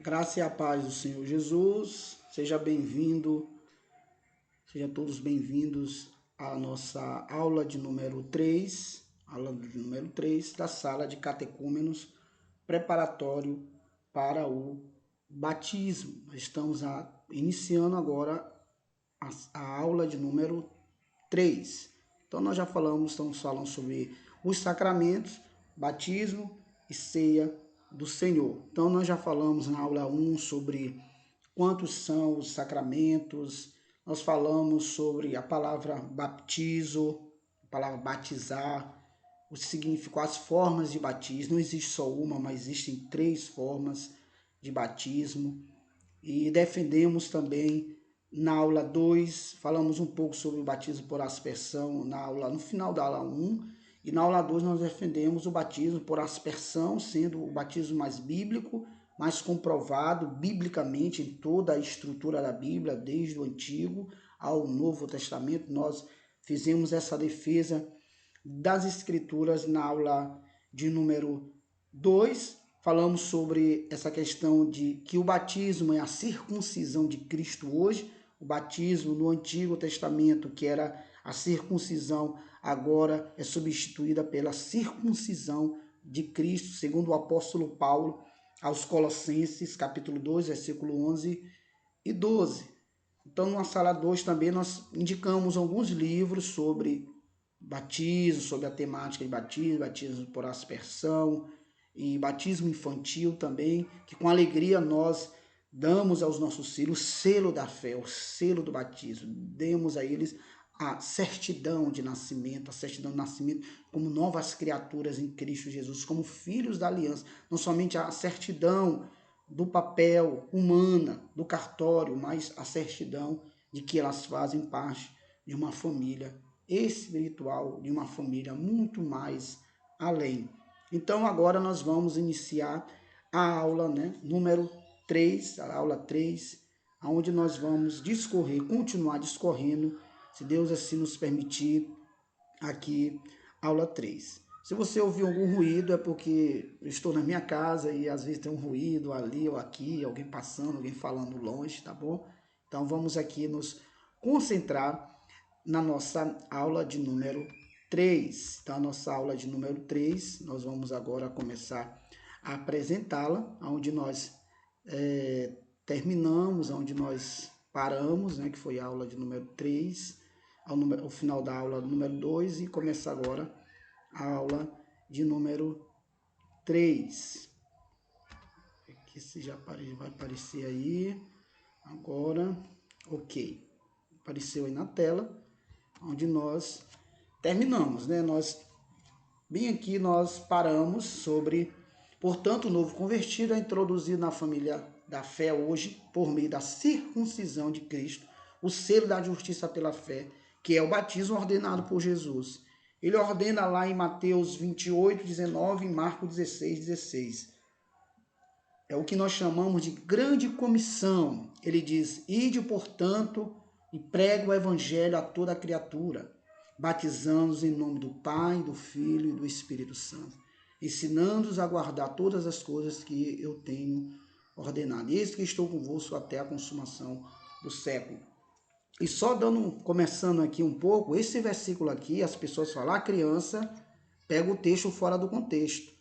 Graça e a paz do Senhor Jesus, seja bem-vindo, sejam todos bem-vindos à nossa aula de número 3 da sala de catecúmenos preparatório para o batismo. Nós estamos iniciando agora a aula de número 3. Então nós já estamos falando sobre os sacramentos, batismo e ceia do Senhor. Então nós já falamos na aula 1 sobre quantos são os sacramentos, nós falamos sobre a palavra baptizo, a palavra batizar, o significado, as formas de batismo. Não existe só uma, mas existem 3 formas de batismo. E defendemos também na aula 2, falamos um pouco sobre o batismo por aspersão no final da aula 1. E na aula 2 nós defendemos o batismo por aspersão, sendo o batismo mais bíblico, mais comprovado biblicamente em toda a estrutura da Bíblia, desde o Antigo ao Novo Testamento. Nós fizemos essa defesa das Escrituras na aula de número 2. Falamos sobre essa questão de que o batismo é a circuncisão de Cristo hoje. O batismo no Antigo Testamento, que era a circuncisão, agora é substituída pela circuncisão de Cristo, segundo o apóstolo Paulo aos Colossenses, capítulo 2, versículo 11 e 12. Então, na sala 2 também nós indicamos alguns livros sobre batismo, sobre a temática de batismo, batismo por aspersão e batismo infantil também, que com alegria nós damos aos nossos filhos o selo da fé, o selo do batismo. Demos a eles a certidão de nascimento, como novas criaturas em Cristo Jesus, como filhos da aliança. Não somente a certidão do papel humana, do cartório, mas a certidão de que elas fazem parte de uma família espiritual, de uma família muito mais além. Então agora nós vamos iniciar a aula, número 3, a aula 3, onde nós vamos continuar discorrendo, se Deus assim nos permitir, aqui, aula 3. Se você ouvir algum ruído, é porque eu estou na minha casa e às vezes tem um ruído ali ou aqui, alguém passando, alguém falando longe, tá bom? Então vamos aqui nos concentrar na nossa aula de número 3. Então a nossa aula de número 3, nós vamos agora começar a apresentá-la, onde nós terminamos, onde nós paramos, que foi a aula de número 3, ao final da aula número 2, e começar agora a aula de número 3. Aqui se já vai aparecer aí, agora, ok. Apareceu aí na tela, onde nós terminamos, Bem aqui nós paramos sobre, portanto, o novo convertido é introduzido na família da fé hoje, por meio da circuncisão de Cristo, o selo da justiça pela fé, que é o batismo ordenado por Jesus. Ele ordena lá em Mateus 28, 19 e Marcos 16, 16. É o que nós chamamos de grande comissão. Ele diz: ide, portanto, e prega o evangelho a toda criatura, batizando-os em nome do Pai, do Filho e do Espírito Santo, ensinando-os a guardar todas as coisas que eu tenho ordenado. Eis que estou convosco até a consumação do século. E só começando aqui um pouco, esse versículo aqui, as pessoas falam, a criança pega o texto fora do contexto.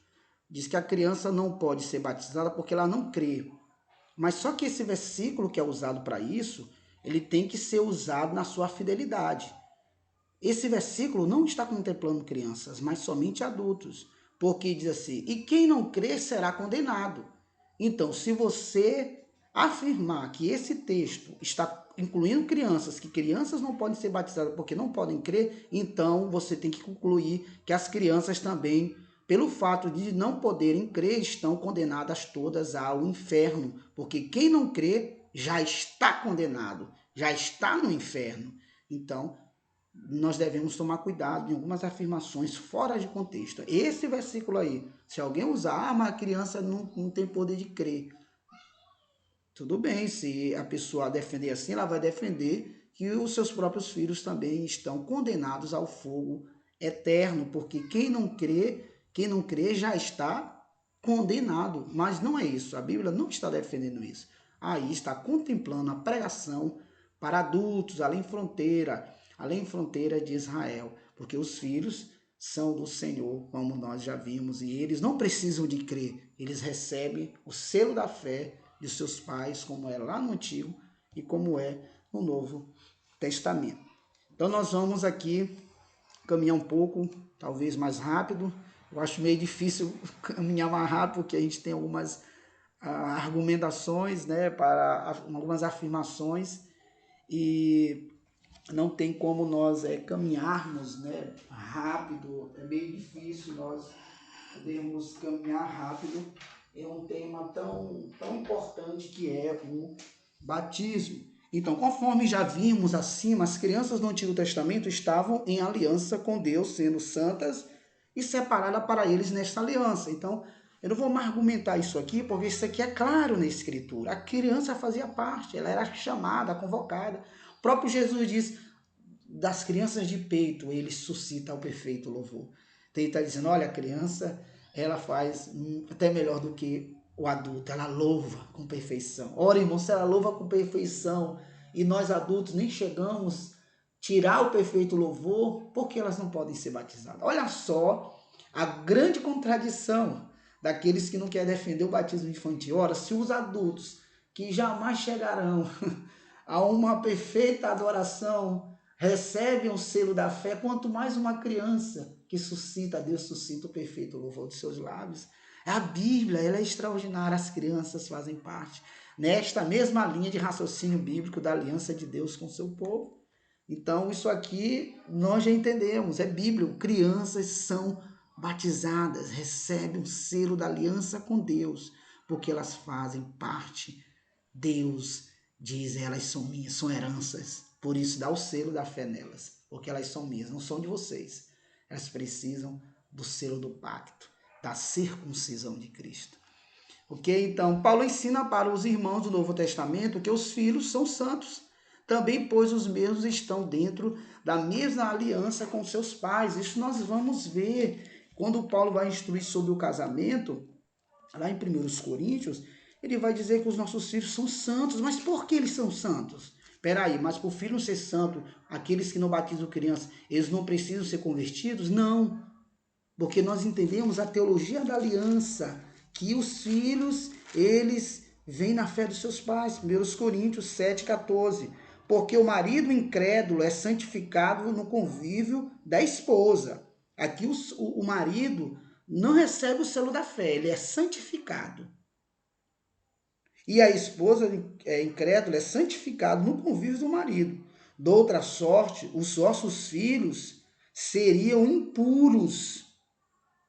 Diz que a criança não pode ser batizada porque ela não crê. Mas só que esse versículo que é usado para isso, ele tem que ser usado na sua fidelidade. Esse versículo não está contemplando crianças, mas somente adultos. Porque diz assim, e quem não crê será condenado. Então, se você afirmar que esse texto está incluindo crianças, que crianças não podem ser batizadas porque não podem crer, então você tem que concluir que as crianças também, pelo fato de não poderem crer, estão condenadas todas ao inferno, porque quem não crê já está condenado, já está no inferno. Então, nós devemos tomar cuidado em algumas afirmações fora de contexto. Esse versículo aí, se alguém usar, mas a criança não tem poder de crer. Tudo bem, se a pessoa defender assim, ela vai defender que os seus próprios filhos também estão condenados ao fogo eterno, porque quem não crê já está condenado, mas não é isso. A Bíblia não está defendendo isso. Aí está contemplando a pregação para adultos, além fronteira de Israel, porque os filhos são do Senhor, como nós já vimos, e eles não precisam de crer, eles recebem o selo da fé de seus pais, como é lá no Antigo e como é no Novo Testamento. Então nós vamos aqui caminhar um pouco, talvez mais rápido. Eu acho meio difícil caminhar mais rápido, porque a gente tem algumas argumentações, né, para algumas afirmações, e não tem como nós caminharmos, né, rápido. É meio difícil nós podermos caminhar rápido. É um tema tão importante que é o batismo. Então, conforme já vimos acima, as crianças do Antigo Testamento estavam em aliança com Deus, sendo santas e separadas para eles nesta aliança. Então, eu não vou mais argumentar isso aqui, porque isso aqui é claro na Escritura. A criança fazia parte, ela era chamada, convocada. O próprio Jesus diz, das crianças de peito, ele suscita o perfeito louvor. Então, ele está dizendo, olha, a criança, ela faz até melhor do que o adulto, ela louva com perfeição. Ora, irmão, se ela louva com perfeição e nós adultos nem chegamos a tirar o perfeito louvor, por que elas não podem ser batizadas? Olha só a grande contradição daqueles que não querem defender o batismo infantil. Ora, se os adultos que jamais chegarão a uma perfeita adoração recebem o selo da fé, quanto mais uma criança que suscita, Deus suscita o perfeito louvor dos seus lábios. A Bíblia, ela é extraordinária, as crianças fazem parte nesta mesma linha de raciocínio bíblico da aliança de Deus com o seu povo. Então, isso aqui nós já entendemos, é bíblico, crianças são batizadas, recebem o selo da aliança com Deus, porque elas fazem parte. Deus diz, elas são minhas, são heranças, por isso dá o selo da fé nelas, porque elas são minhas, não são de vocês. Elas precisam do selo do pacto, da circuncisão de Cristo. Ok? Então, Paulo ensina para os irmãos do Novo Testamento que os filhos são santos, também pois os mesmos estão dentro da mesma aliança com seus pais. Isso nós vamos ver quando Paulo vai instruir sobre o casamento, lá em 1 Coríntios, ele vai dizer que os nossos filhos são santos. Mas por que eles são santos? Peraí, mas para o filho ser santo, aqueles que não batizam criança, eles não precisam ser convertidos? Não, porque nós entendemos a teologia da aliança, que os filhos, eles vêm na fé dos seus pais. 1 Coríntios 7,14. Porque o marido incrédulo é santificado no convívio da esposa. Aqui o marido não recebe o selo da fé, ele é santificado. E a esposa incrédula é santificada no convívio do marido. De outra sorte, os nossos filhos seriam impuros,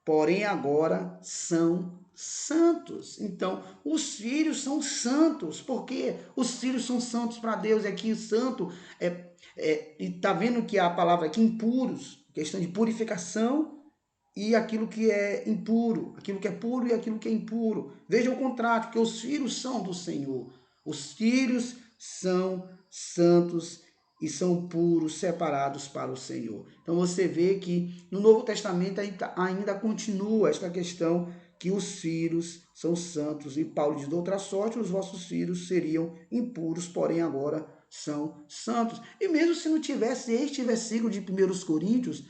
porém agora são santos. Então, os filhos são santos, porque os filhos são santos para Deus. Aqui o santo e está vendo que a palavra aqui impuros, questão de purificação, e aquilo que é impuro, aquilo que é puro e aquilo que é impuro. Veja o contrário, porque os filhos são do Senhor. Os filhos são santos e são puros, separados para o Senhor. Então você vê que no Novo Testamento ainda continua esta questão que os filhos são santos. E Paulo diz, de outra sorte, os vossos filhos seriam impuros, porém agora são santos. E mesmo se não tivesse este versículo de 1 Coríntios,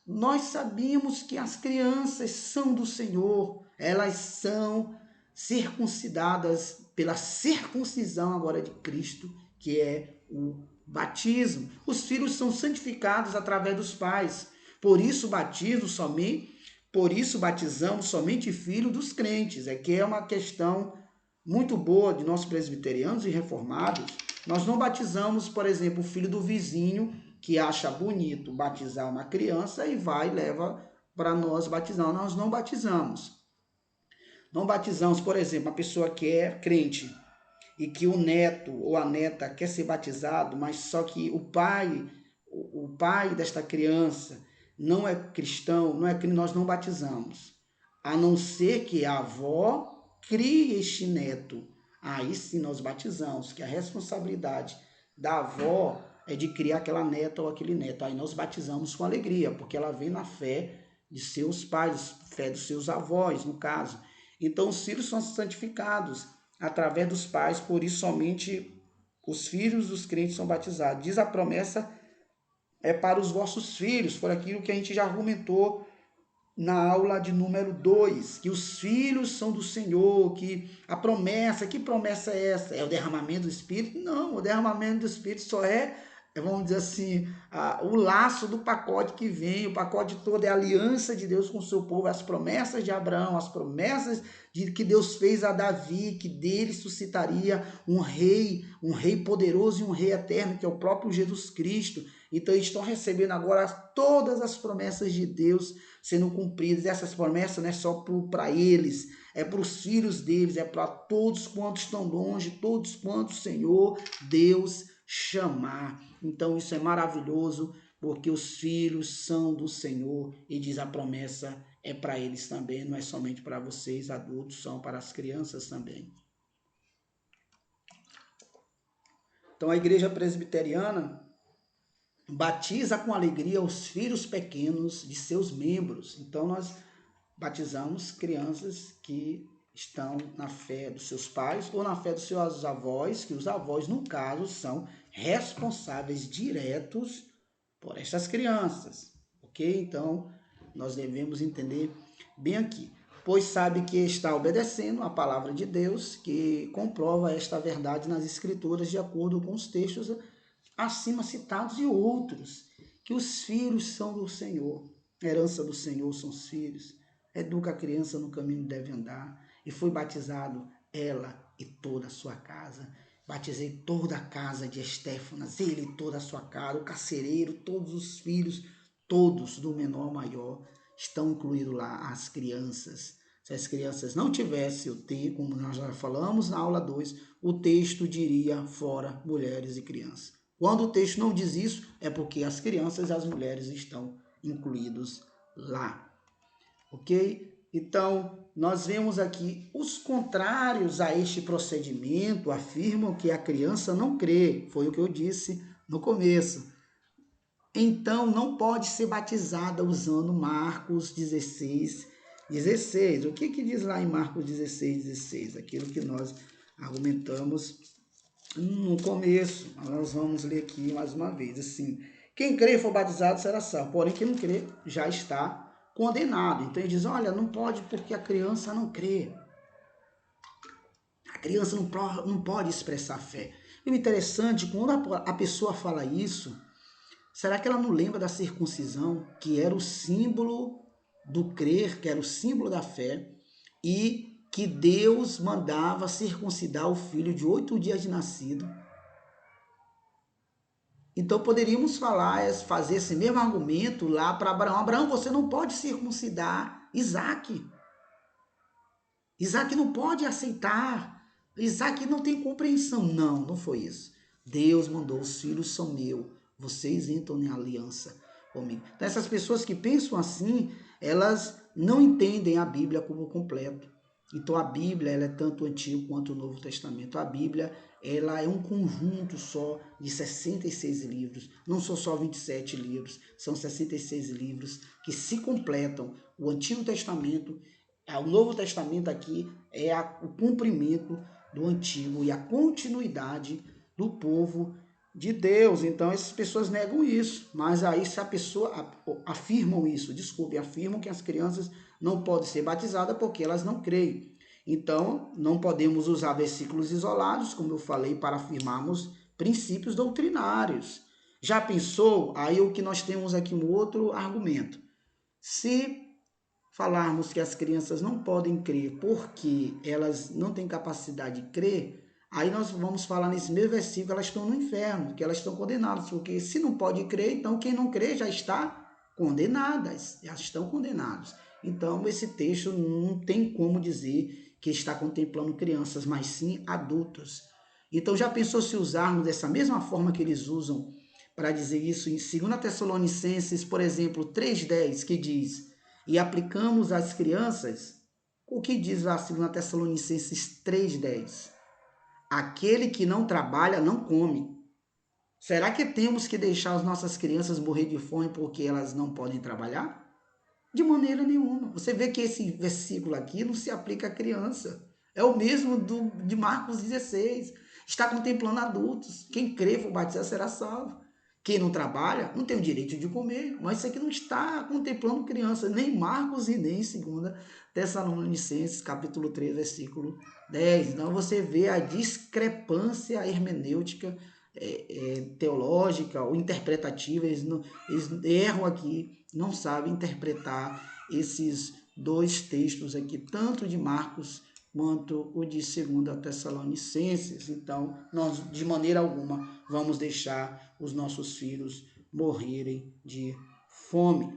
nós sabíamos que as crianças são do Senhor, elas são circuncidadas pela circuncisão agora de Cristo, que é o batismo. Os filhos são santificados através dos pais. Por isso batizamos somente filhos dos crentes. É que é uma questão muito boa de nós presbiterianos e reformados. Nós não batizamos, por exemplo, o filho do vizinho que acha bonito batizar uma criança e vai e leva para nós batizar. Nós não batizamos. Não batizamos, por exemplo, uma pessoa que é crente e que o neto ou a neta quer ser batizado, mas só que o pai desta criança não é cristão, nós não batizamos. A não ser que a avó crie este neto. Aí sim nós batizamos, que a responsabilidade da avó é de criar aquela neta ou aquele neto. Aí nós batizamos com alegria, porque ela vem na fé de seus pais, fé dos seus avós, no caso. Então, os filhos são santificados através dos pais, por isso somente os filhos dos crentes são batizados. Diz a promessa é para os vossos filhos, por aquilo que a gente já argumentou na aula de número 2, que os filhos são do Senhor, que a promessa, que promessa é essa? É o derramamento do Espírito? Não, o derramamento do Espírito só vamos dizer assim, o laço do pacote que vem, o pacote todo é a aliança de Deus com o seu povo, as promessas de Abraão, as promessas que Deus fez a Davi, que dele suscitaria um rei poderoso e um rei eterno, que é o próprio Jesus Cristo. Então eles estão recebendo agora todas as promessas de Deus sendo cumpridas. Essas promessas não é só para eles, é para os filhos deles, é para todos quantos estão longe, todos quantos o Senhor Deus chamar. Então isso é maravilhoso, porque os filhos são do Senhor e diz a promessa é para eles também, não é somente para vocês adultos, são para as crianças também. Então a igreja presbiteriana batiza com alegria os filhos pequenos de seus membros. Então nós batizamos crianças que estão na fé dos seus pais ou na fé dos seus avós, que os avós, no caso, são responsáveis diretos por estas crianças, ok? Então, nós devemos entender bem aqui, pois sabe que está obedecendo a palavra de Deus, que comprova esta verdade nas Escrituras, de acordo com os textos acima citados e outros, que os filhos são do Senhor, a herança do Senhor são os filhos. Educa a criança no caminho que deve andar. E foi batizado ela e toda a sua casa. Batizei toda a casa de Estéfanas, ele e toda a sua casa, o carcereiro, todos os filhos, todos, do menor ao maior, estão incluídos lá, as crianças. Se as crianças não tivessem o T, como nós já falamos na aula 2, o texto diria fora mulheres e crianças. Quando o texto não diz isso, é porque as crianças e as mulheres estão incluídos lá. Ok? Então, nós vemos aqui os contrários a este procedimento afirmam que a criança não crê, foi o que eu disse no começo. Então, não pode ser batizada usando Marcos 16. O que diz lá em Marcos 16? Aquilo que nós argumentamos no começo. Nós vamos ler aqui mais uma vez. Assim, quem crê e for batizado será salvo, porém quem não crê já está condenado. Então ele diz, olha, não pode porque a criança não crê. A criança não pode expressar fé. E o interessante, quando a pessoa fala isso, será que ela não lembra da circuncisão, que era o símbolo do crer, que era o símbolo da fé, e que Deus mandava circuncidar o filho de 8 dias de nascido? Então poderíamos fazer esse mesmo argumento lá para Abraão. Abraão, você não pode circuncidar Isaac. Isaac não pode aceitar. Isaac não tem compreensão. Não, não foi isso. Deus mandou, os filhos são meus. Vocês entram em aliança comigo. Então essas pessoas que pensam assim, elas não entendem a Bíblia como completo. Então a Bíblia ela é tanto o Antigo quanto o Novo Testamento. A Bíblia ela é um conjunto só de 66 livros. Não são só 27 livros, são 66 livros que se completam. O Antigo Testamento, o Novo Testamento aqui é o cumprimento do Antigo e a continuidade do povo de Deus. Então essas pessoas negam isso, mas aí se a pessoa afirmam que as crianças não podem ser batizadas porque elas não creem. Então não podemos usar versículos isolados, como eu falei, para afirmarmos princípios doutrinários. Já pensou? Aí o que nós temos aqui um outro argumento. Se falarmos que as crianças não podem crer porque elas não têm capacidade de crer, aí nós vamos falar nesse mesmo versículo que elas estão no inferno, que elas estão condenadas, porque se não pode crer, então quem não crê já está condenadas, já estão condenados. Então esse texto não tem como dizer que está contemplando crianças, mas sim adultos. Então já pensou se usarmos dessa mesma forma que eles usam para dizer isso em 2 Tessalonicenses, por exemplo, 3,10, que diz, e aplicamos às crianças, o que diz lá 2 Tessalonicenses 3,10? Aquele que não trabalha não come. Será que temos que deixar as nossas crianças morrer de fome porque elas não podem trabalhar? De maneira nenhuma. Você vê que esse versículo aqui não se aplica à criança. É o mesmo de Marcos 16. Está contemplando adultos. Quem crê for batizado será salvo. Quem não trabalha não tem o direito de comer. Mas isso aqui não está contemplando criança, nem Marcos e nem 2 Tessalonicenses, capítulo 3, versículo 10. Então você vê a discrepância hermenêutica, teológica ou interpretativa. Eles erram aqui, não sabem interpretar esses dois textos aqui, tanto de Marcos quanto o de 2 Tessalonicenses. Então, nós, de maneira alguma, vamos deixar os nossos filhos morrerem de fome,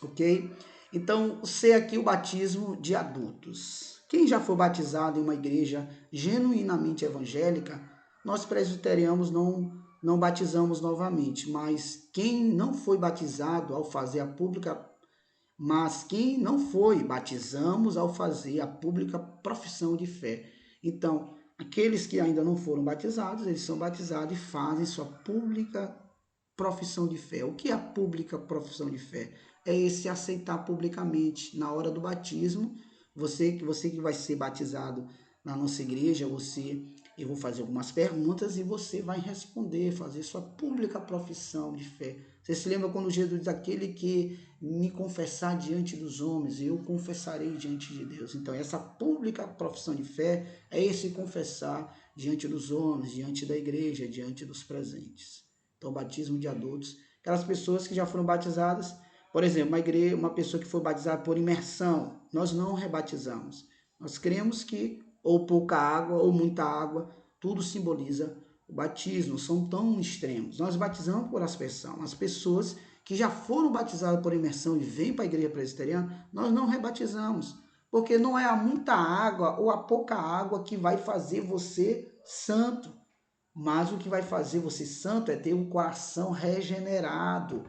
ok? Então, sei aqui o batismo de adultos. Quem já foi batizado em uma igreja genuinamente evangélica, nós presbiterianos não batizamos novamente, mas quem não foi batizado ao fazer a pública mas quem não foi, batizamos ao fazer a pública profissão de fé. Então, aqueles que ainda não foram batizados, eles são batizados e fazem sua pública profissão de fé. O que é a pública profissão de fé? É esse aceitar publicamente na hora do batismo. Você que vai ser batizado na nossa igreja, eu vou fazer algumas perguntas e você vai responder, fazer sua pública profissão de fé. Você se lembra quando Jesus diz: aquele que me confessar diante dos homens, eu confessarei diante de Deus. Então, essa pública profissão de fé é esse confessar diante dos homens, diante da igreja, diante dos presentes. Então, batismo de adultos, aquelas pessoas que já foram batizadas, por exemplo, uma pessoa que foi batizada por imersão, nós não rebatizamos. Nós cremos que ou pouca água ou muita água, tudo simboliza o batismo, são tão extremos. Nós batizamos por aspersão. As pessoas que já foram batizadas por imersão e vêm para a igreja presbiteriana, nós não rebatizamos, porque não é a muita água ou a pouca água que vai fazer você santo, mas o que vai fazer você santo é ter um coração regenerado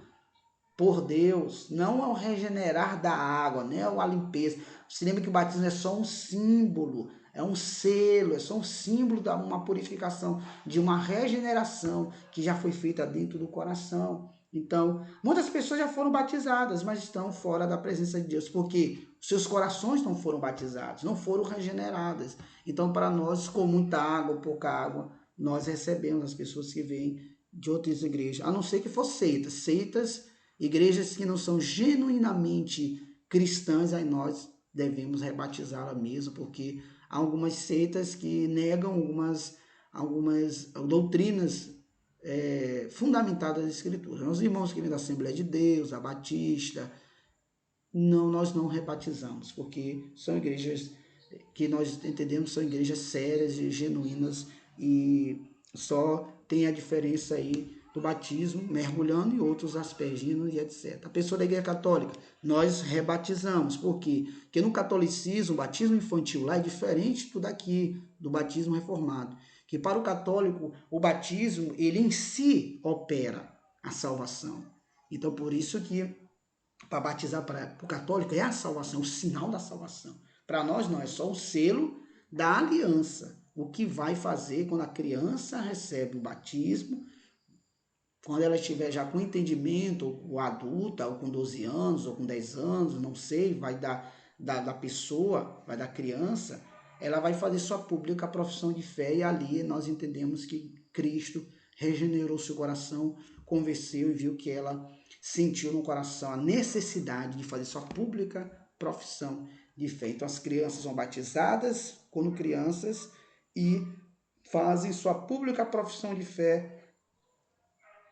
por Deus, não ao regenerar da água, né, ou a limpeza. Se lembra que o batismo é só um símbolo, é um selo, é só um símbolo de uma purificação, de uma regeneração que já foi feita dentro do coração. Então, muitas pessoas já foram batizadas, mas estão fora da presença de Deus, porque seus corações não foram batizados, não foram regeneradas. Então, para nós, com muita água ou pouca água, nós recebemos as pessoas que vêm de outras igrejas, a não ser que for seitas, igrejas que não são genuinamente cristãs, aí nós devemos rebatizá-la mesmo, porque há algumas seitas que negam algumas doutrinas fundamentadas na Escritura. Os irmãos que vêm da Assembleia de Deus, a Batista, não, nós não rebatizamos, porque são igrejas que nós entendemos são igrejas sérias e genuínas, e só tem a diferença aí do batismo, mergulhando, e outros aspergindo e etc. A pessoa da igreja católica, nós rebatizamos. Por quê? Porque no catolicismo, o batismo infantil lá é diferente do daqui, do batismo reformado. Que para o católico, o batismo, ele em si opera a salvação. Então, por isso que para batizar para o católico é a salvação, o sinal da salvação. Para nós não, é só o selo da aliança. O que vai fazer quando a criança recebe o batismo, quando ela estiver já com entendimento, ou adulta, ou com 12 anos, ou com 10 anos, não sei, vai da pessoa, vai da criança, ela vai fazer sua pública profissão de fé, e ali nós entendemos que Cristo regenerou seu coração, convenceu e viu que ela sentiu no coração a necessidade de fazer sua pública profissão de fé. Então as crianças são batizadas quando crianças e fazem sua pública profissão de fé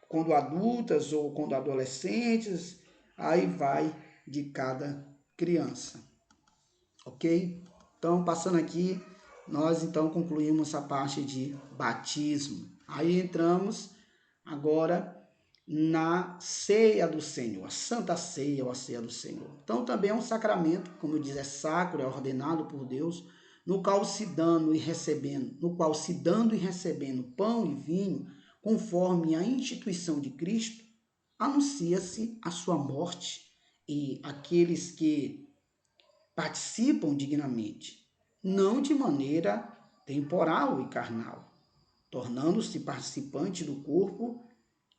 quando adultas ou quando adolescentes, aí vai de cada criança, ok? Então, passando aqui, nós então concluímos essa parte de batismo. Aí entramos agora na ceia do Senhor, a Santa Ceia ou a Ceia do Senhor. Então, também é um sacramento, como diz, é sacro, é ordenado por Deus, no qual se dando e recebendo pão e vinho, conforme a instituição de Cristo, anuncia-se a sua morte, e aqueles que participam dignamente, não de maneira temporal e carnal, tornando-se participante do corpo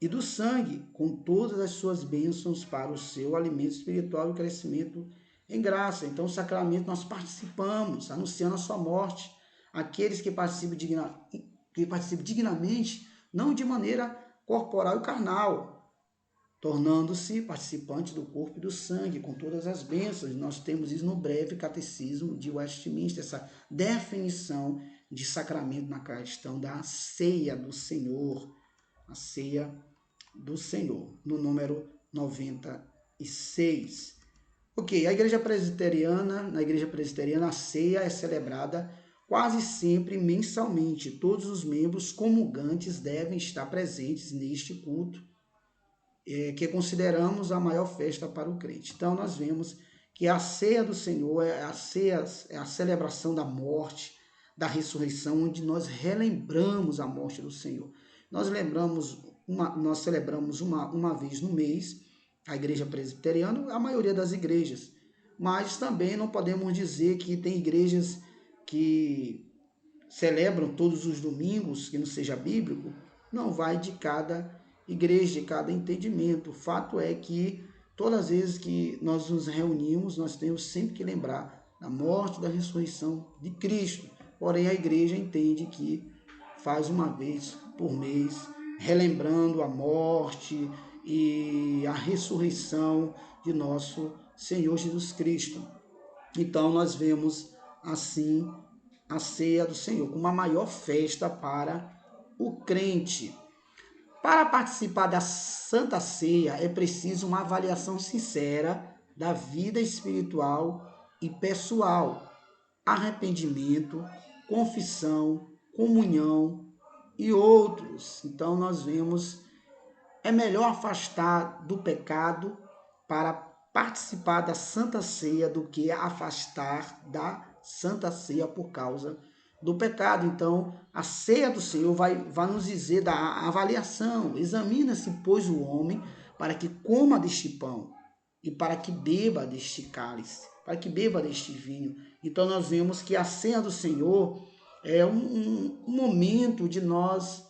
e do sangue, com todas as suas bênçãos para o seu alimento espiritual e crescimento em graça. Então, o sacramento nós participamos, anunciando a sua morte. Aqueles que participam, dignamente, não de maneira corporal e carnal, tornando-se participantes do corpo e do sangue, com todas as bênçãos. Nós temos isso no breve catecismo de Westminster, essa definição de sacramento na questão da ceia do Senhor, a ceia do Senhor, no número 96. Ok, na igreja presbiteriana a ceia é celebrada quase sempre mensalmente. Todos os membros comungantes devem estar presentes neste culto, que consideramos a maior festa para o crente. Então nós vemos que a ceia do Senhor é a celebração da morte, da ressurreição, onde nós relembramos a morte do Senhor. Nós celebramos uma vez no mês, a igreja presbiteriana, a maioria das igrejas, mas também não podemos dizer que tem igrejas que celebram todos os domingos, que não seja bíblico. Não vai de cada igreja, de cada entendimento. O fato é que todas as vezes que nós nos reunimos, nós temos sempre que lembrar da morte e da ressurreição de Cristo. Porém, a igreja entende que faz uma vez por mês, relembrando a morte e a ressurreição de nosso Senhor Jesus Cristo. Então, nós vemos assim a ceia do Senhor como a maior festa para o crente. Para participar da Santa Ceia é preciso uma avaliação sincera da vida espiritual e pessoal, arrependimento, confissão, comunhão e outros. Então nós vemos, é melhor afastar do pecado para participar da Santa Ceia do que afastar da Santa Ceia por causa do pecado. Então, a ceia do Senhor vai nos dizer da avaliação. Examina-se, pois, o homem para que coma deste pão e para que beba deste cálice, para que beba deste vinho. Então, nós vemos que a ceia do Senhor é um momento de nós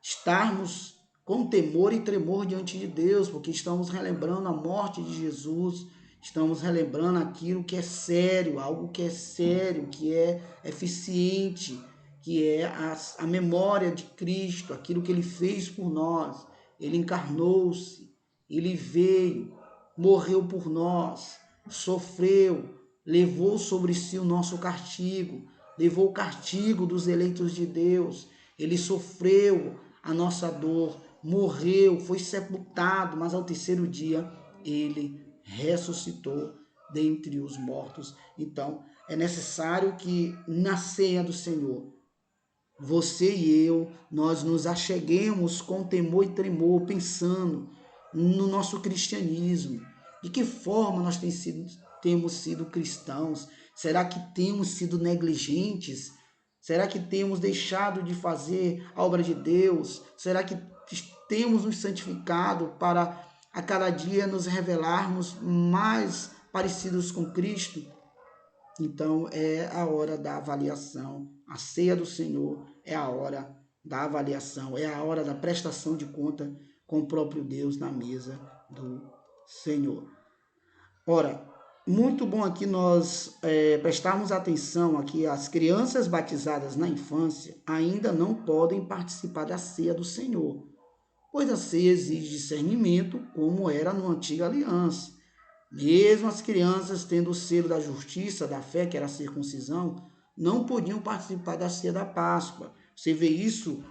estarmos com temor e tremor diante de Deus, porque estamos relembrando a morte de Jesus, estamos relembrando aquilo que é sério, algo que é sério, que é eficiente, que é a memória de Cristo, aquilo que Ele fez por nós. Ele encarnou-se, Ele veio, morreu por nós, sofreu, levou sobre si o nosso castigo, levou o castigo dos eleitos de Deus. Ele sofreu a nossa dor, morreu, foi sepultado, mas ao terceiro dia ele ressuscitou dentre os mortos. Então, é necessário que na ceia do Senhor, você e eu, nós nos acheguemos com temor e tremor, pensando no nosso cristianismo. De que forma nós temos sido cristãos? Será que temos sido negligentes? Será que temos deixado de fazer a obra de Deus? Será que temos nos santificado para a cada dia nos revelarmos mais parecidos com Cristo? Então é a hora da avaliação. A ceia do Senhor é a hora da avaliação, é a hora da prestação de conta com o próprio Deus na mesa do Senhor. Ora, muito bom aqui nós prestarmos atenção aqui, as crianças batizadas na infância ainda não podem participar da ceia do Senhor, pois a ceia exige discernimento, como era na antiga aliança. Mesmo as crianças tendo o selo da justiça, da fé, que era a circuncisão, não podiam participar da ceia da Páscoa. Você vê isso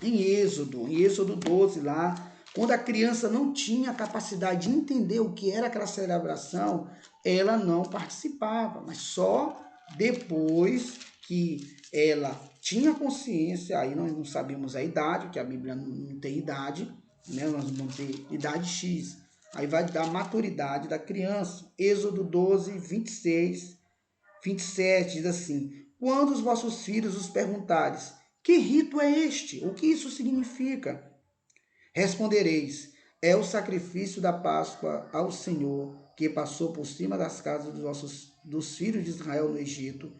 em Êxodo 12 lá, quando a criança não tinha a capacidade de entender o que era aquela celebração, ela não participava, mas só depois que ela tinha consciência, aí nós não sabemos a idade, porque a Bíblia não tem idade, né? Nós vamos ter idade X, aí vai dar a maturidade da criança. Êxodo 12, 26, 27 diz assim: quando os vossos filhos os perguntares, que rito é este? O que isso significa? Respondereis, é o sacrifício da Páscoa ao Senhor, que passou por cima das casas dos filhos de Israel no Egito,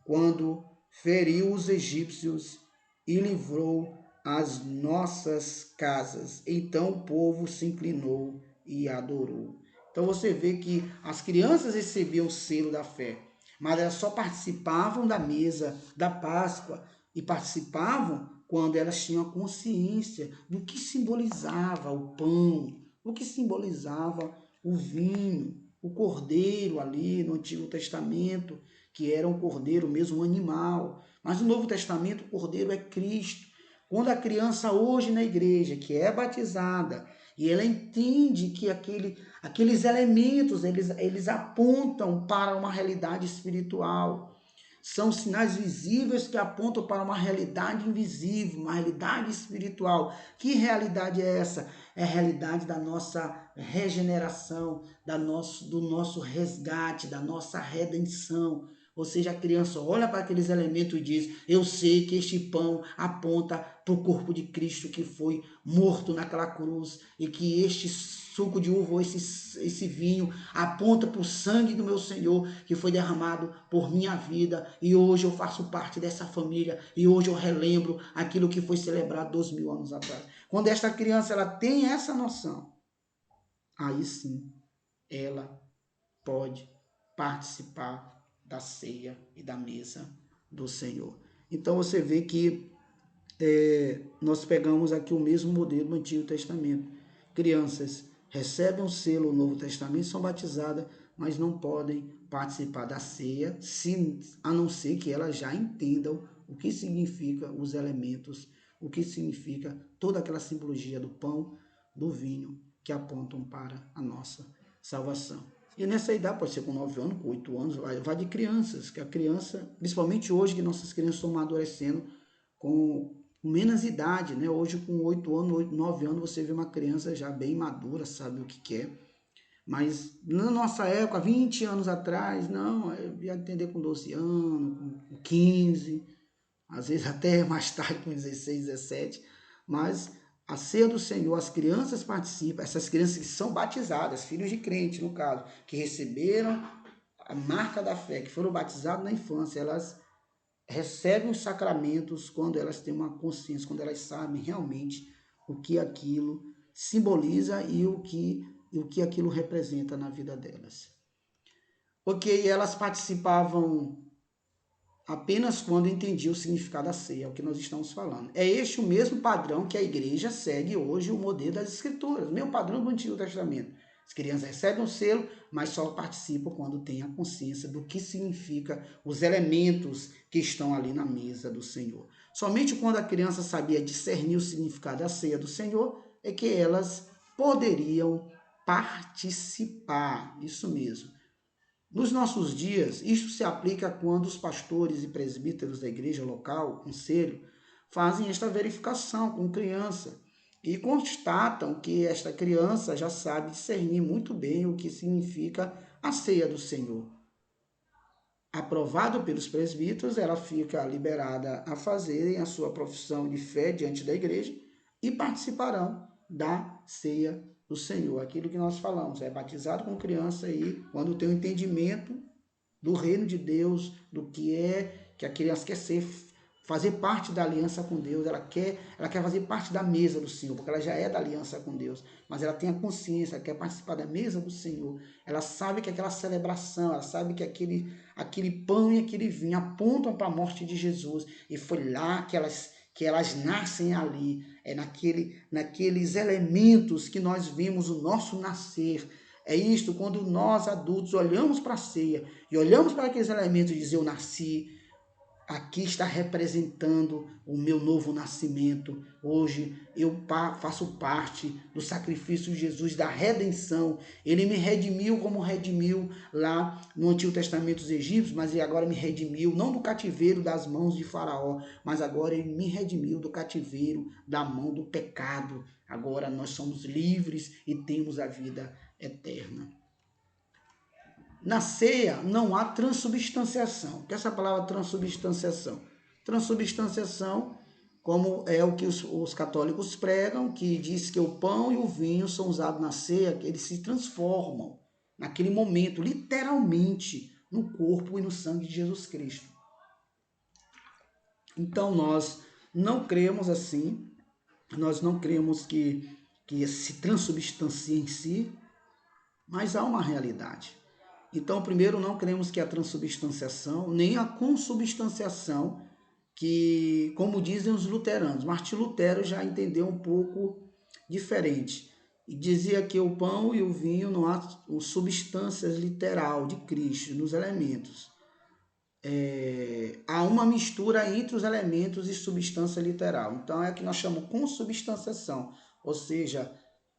quando feriu os egípcios e livrou as nossas casas. Então o povo se inclinou e adorou. Então você vê que as crianças recebiam o selo da fé, mas elas só participavam da mesa da Páscoa e participavam quando elas tinham a consciência do que simbolizava o pão, o que simbolizava o vinho, o cordeiro ali no Antigo Testamento, que era um cordeiro mesmo, um animal. Mas no Novo Testamento o cordeiro é Cristo. Quando a criança hoje na igreja, que é batizada, e ela entende que aqueles elementos, eles apontam para uma realidade espiritual. São sinais visíveis que apontam para uma realidade invisível, uma realidade espiritual. Que realidade é essa? É a realidade da nossa regeneração, do nosso resgate, da nossa redenção. Ou seja, a criança olha para aqueles elementos e diz: eu sei que este pão aponta para o corpo de Cristo que foi morto naquela cruz, e que este suco de uva, esse vinho, aponta para o sangue do meu Senhor que foi derramado por minha vida, e hoje eu faço parte dessa família, e hoje eu relembro aquilo que foi celebrado 2000 anos atrás. Quando esta criança ela tem essa noção, aí sim ela pode participar da ceia e da mesa do Senhor. Então você vê que nós pegamos aqui o mesmo modelo do Antigo Testamento. Crianças recebem o selo do Novo Testamento, são batizadas, mas não podem participar da ceia, a não ser que elas já entendam o que significa os elementos, o que significa toda aquela simbologia do pão, do vinho, que apontam para a nossa salvação. E nessa idade, pode ser com 9 anos, com 8 anos, vai de crianças, que a criança, principalmente hoje que nossas crianças estão amadurecendo com menos idade, né? Hoje com 8 anos, 9 anos, você vê uma criança já bem madura, sabe o que quer. Mas na nossa época, 20 anos atrás, não, eu ia entender com 12 anos, com 15, às vezes até mais tarde com 16, 17, mas a ceia do Senhor, as crianças participam, essas crianças que são batizadas, filhos de crente no caso, que receberam a marca da fé, que foram batizados na infância, elas recebem os sacramentos quando elas têm uma consciência, quando elas sabem realmente o que aquilo simboliza e o que aquilo representa na vida delas. Ok, elas participavam apenas quando entendiam o significado da ceia, é o que nós estamos falando. É este o mesmo padrão que a igreja segue hoje, o modelo das escrituras, o mesmo padrão do Antigo Testamento. As crianças recebem o selo, mas só participam quando têm a consciência do que significa os elementos que estão ali na mesa do Senhor. Somente quando a criança sabia discernir o significado da ceia do Senhor é que elas poderiam participar. Isso mesmo. Nos nossos dias, isto se aplica quando os pastores e presbíteros da igreja local, conselho, fazem esta verificação com criança e constatam que esta criança já sabe discernir muito bem o que significa a ceia do Senhor. Aprovado pelos presbíteros, ela fica liberada a fazerem a sua profissão de fé diante da igreja e participarão da ceia do Senhor. Aquilo que nós falamos, é batizado com criança e quando tem o entendimento do reino de Deus, do que é que a criança quer ser, fazer parte da aliança com Deus, ela quer fazer parte da mesa do Senhor, porque ela já é da aliança com Deus, mas ela tem a consciência, ela quer participar da mesa do Senhor, ela sabe que aquela celebração, ela sabe que aquele pão e aquele vinho apontam para a morte de Jesus, e foi lá que elas nascem ali, naqueles elementos que nós vimos o nosso nascer. É isto, quando nós adultos olhamos para a ceia e olhamos para aqueles elementos e dizemos: eu nasci, aqui está representando o meu novo nascimento. Hoje eu faço parte do sacrifício de Jesus, da redenção. Ele me redimiu como redimiu lá no Antigo Testamento dos egípcios, mas ele agora me redimiu, não do cativeiro das mãos de Faraó, mas agora ele me redimiu do cativeiro da mão do pecado. Agora nós somos livres e temos a vida eterna. Na ceia não há transubstanciação. O que é essa palavra transubstanciação? Transubstanciação, como é o que os católicos pregam, que diz que o pão e o vinho são usados na ceia, que eles se transformam naquele momento, literalmente, no corpo e no sangue de Jesus Cristo. Então nós não cremos assim, nós não cremos que se transubstancia em si, mas há uma realidade. Então, primeiro, não cremos que a transubstanciação, nem a consubstanciação, que, como dizem os luteranos, Martim Lutero já entendeu um pouco diferente. E dizia que o pão e o vinho não há substâncias literal de Cristo nos elementos. Há uma mistura entre os elementos e substância literal. Então é o que nós chamamos consubstanciação, ou seja,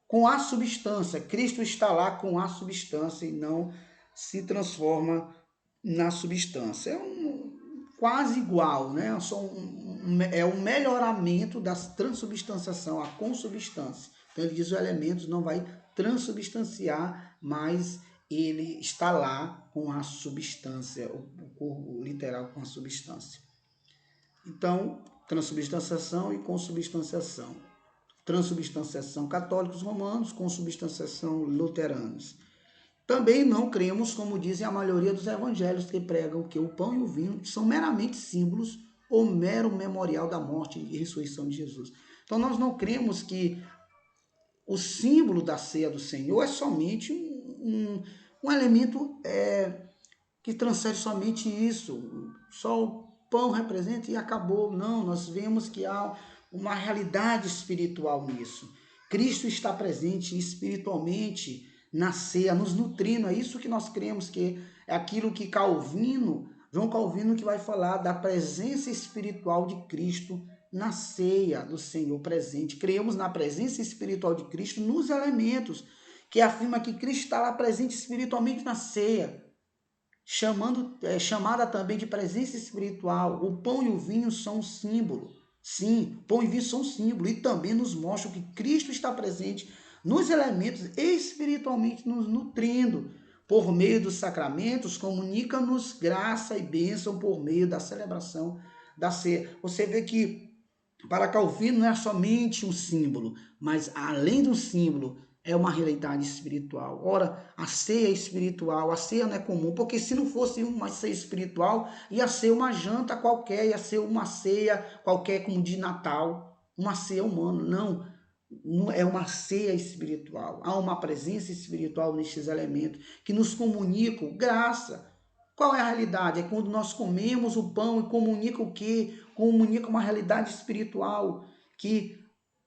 com a substância. Cristo está lá com a substância e não se transforma na substância. É quase igual, né? É um melhoramento da transubstanciação, a consubstância. Então ele diz que os elementos não vai transubstanciar, mas ele está lá com a substância, o corpo literal com a substância. Então, transubstanciação e consubstanciação. Transubstanciação católicos romanos, consubstanciação luteranos. Também não cremos, como dizem a maioria dos evangelhos que pregam que o pão e o vinho são meramente símbolos ou mero memorial da morte e ressurreição de Jesus. Então nós não cremos que o símbolo da ceia do Senhor é somente um elemento que transcende somente isso. Só o pão representa e acabou. Não, nós vemos que há uma realidade espiritual nisso. Cristo está presente espiritualmente na ceia, nos nutrindo. É isso que nós cremos, que é aquilo que João Calvino, que vai falar da presença espiritual de Cristo na ceia do Senhor presente. Cremos na presença espiritual de Cristo nos elementos, que afirma que Cristo está lá presente espiritualmente na ceia, chamada também de presença espiritual. O pão e o vinho são um símbolo. Sim, pão e vinho são um símbolo e também nos mostram que Cristo está presente nos elementos, espiritualmente nos nutrindo. Por meio dos sacramentos, comunica-nos graça e bênção por meio da celebração da ceia. Você vê que para Calvino não é somente um símbolo, mas além do símbolo, é uma realidade espiritual. Ora, a ceia é espiritual, a ceia não é comum, porque se não fosse uma ceia espiritual, ia ser uma janta qualquer, ia ser uma ceia qualquer como de Natal, uma ceia humana. Não é uma ceia espiritual. Há uma presença espiritual nestes elementos que nos comunicam graça. Qual é a realidade? É quando nós comemos o pão e comunica o quê? Comunica uma realidade espiritual, que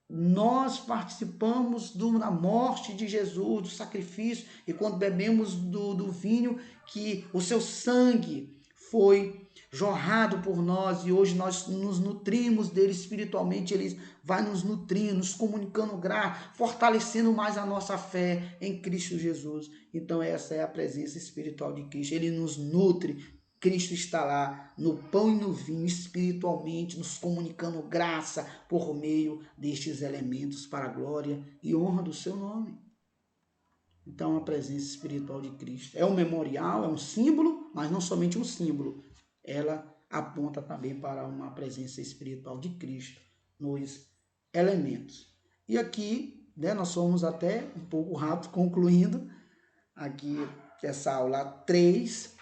nós participamos da morte de Jesus, do sacrifício, e quando bebemos do vinho, que o seu sangue foi jorrado por nós, e hoje nós nos nutrimos dele espiritualmente, ele vai nos nutrindo, nos comunicando graça, fortalecendo mais a nossa fé em Cristo Jesus. Então essa é a presença espiritual de Cristo, ele nos nutre. Cristo está lá no pão e no vinho, espiritualmente, nos comunicando graça por meio destes elementos para a glória e honra do seu nome. Então, a presença espiritual de Cristo é um memorial, é um símbolo, mas não somente um símbolo. Ela aponta também para uma presença espiritual de Cristo nos elementos. E aqui, né, nós fomos até um pouco rápido, concluindo aqui essa aula 3.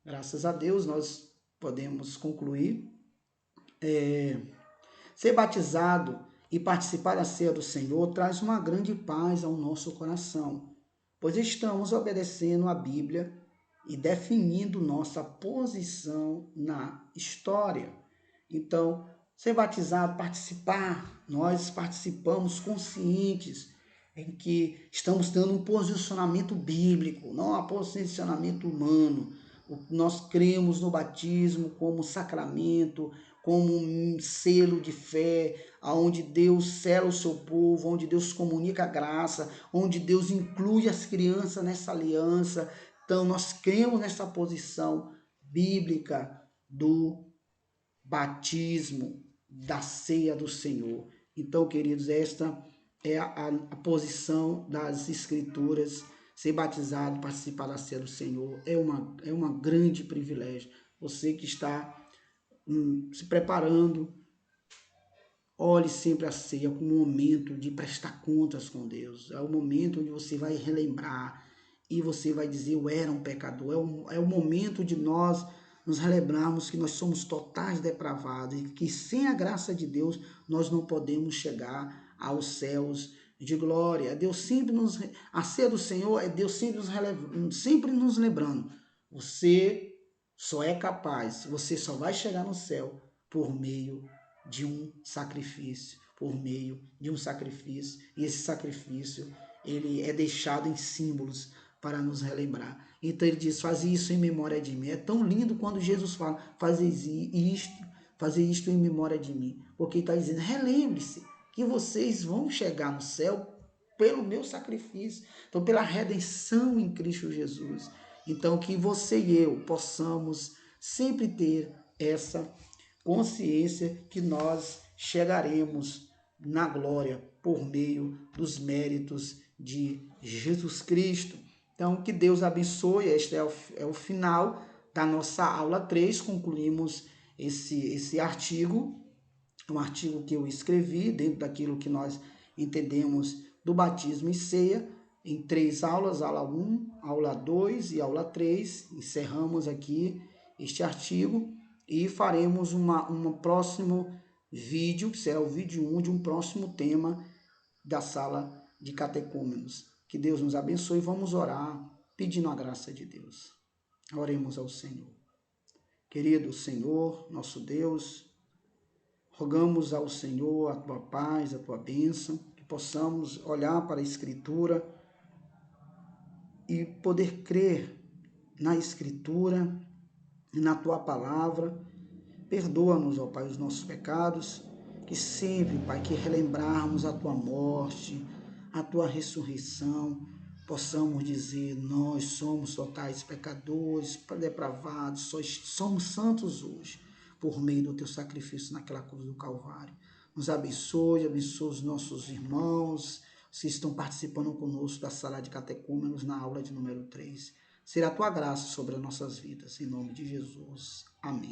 Graças a Deus, nós podemos concluir. Ser batizado e participar da ceia do Senhor traz uma grande paz ao nosso coração, pois estamos obedecendo a Bíblia e definindo nossa posição na história. Então, ser batizado, participar, nós participamos conscientes em que estamos dando um posicionamento bíblico, não um posicionamento humano. Nós cremos no batismo como sacramento, como um selo de fé, onde Deus sela o seu povo, onde Deus comunica a graça, onde Deus inclui as crianças nessa aliança. Então, nós cremos nessa posição bíblica do batismo, da ceia do Senhor. Então, queridos, esta é a posição das Escrituras. Ser batizado, participar da ceia do Senhor é uma grande privilégio. Você que está se preparando, olhe sempre a ceia como um momento de prestar contas com Deus. É o momento onde você vai relembrar e você vai dizer: eu era um pecador. É o momento de nós nos relembrarmos que nós somos totais depravados e que sem a graça de Deus nós não podemos chegar aos céus de glória. Deus sempre a ceia do Senhor é Deus sempre nos lembrando. Você só é capaz, você só vai chegar no céu por meio de um sacrifício, por meio de um sacrifício. E esse sacrifício, ele é deixado em símbolos para nos relembrar. Então ele diz, fazer isso em memória de mim. É tão lindo quando Jesus fala, fazer isto em memória de mim. Porque ele está dizendo, relembre-se que vocês vão chegar no céu pelo meu sacrifício. Então, pela redenção em Cristo Jesus. Então, que você e eu possamos sempre ter essa consciência que nós chegaremos na glória por meio dos méritos de Jesus Cristo. Então, que Deus abençoe. Este é o final da nossa aula 3. Concluímos esse artigo, um artigo que eu escrevi dentro daquilo que nós entendemos do batismo e ceia, em 3 aulas, aula 1, aula 2 e aula 3. Encerramos aqui este artigo e faremos um próximo vídeo, que será o vídeo 1 de um próximo tema da sala de catecúmenos. Que Deus nos abençoe. Vamos orar pedindo a graça de Deus. Oremos ao Senhor. Querido Senhor, nosso Deus, rogamos ao Senhor a tua paz, a tua bênção, que possamos olhar para a Escritura e poder crer na Escritura e na tua palavra. Perdoa-nos, ó Pai, os nossos pecados, que sempre, Pai, que relembrarmos a tua morte, a tua ressurreição, possamos dizer, nós somos totais pecadores, depravados, somos santos hoje, por meio do teu sacrifício naquela cruz do Calvário. Nos abençoe os nossos irmãos, que estão participando conosco da sala de catecúmenos na aula de número 3. Será a tua graça sobre as nossas vidas, em nome de Jesus. Amém.